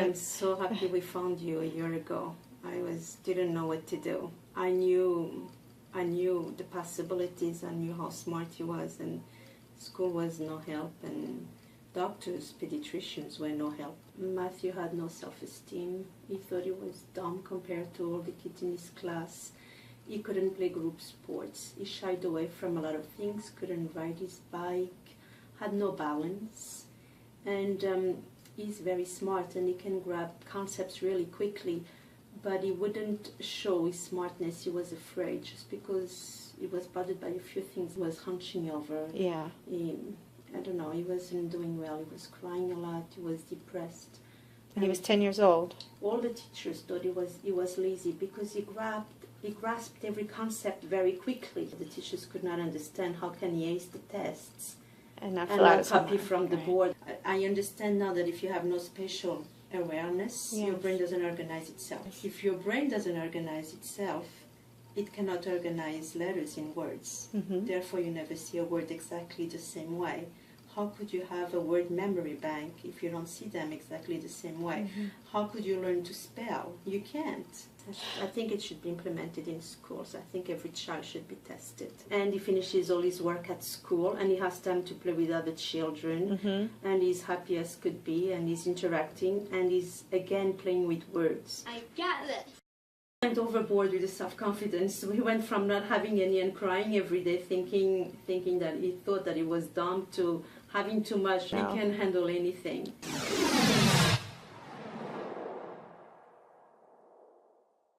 I'm so happy we found you a year ago. Didn't know what to do. I knew the possibilities. I knew how smart he was, and school was no help, and doctors, pediatricians were no help. Matthew had no self-esteem. He thought he was dumb compared to all the kids in his class. He couldn't play group sports. He shied away from a lot of things, couldn't ride his bike, had no balance. And he's very smart, and he can grab concepts really quickly, but he wouldn't show his smartness. He was afraid just because he was bothered by a few things. He was hunching over. Yeah. I don't know, he wasn't doing well. He was crying a lot. He was depressed. And he was 10 years old. All the teachers thought he was lazy because he grasped every concept very quickly. The teachers could not understand how can he ace the tests And not copy from the board. I understand now that if you have no spatial awareness, Yes. your brain doesn't organize itself. If your brain doesn't organize itself, it cannot organize letters in words. Mm-hmm. Therefore, you never see a word exactly the same way. How could you have a word memory bank if you don't see them exactly the same way? Mm-hmm. How could you learn to spell? You can't. I think it should be implemented in schools. I think every child should be tested. And he finishes all his work at school, and he has time to play with other children, Mm-hmm. and he's happy as could be, and he's interacting, and he's again playing with words. I got this. Went overboard with the self-confidence. We went from not having any and crying every day, thinking that he thought that he was dumb, to having too much. No. He can handle anything.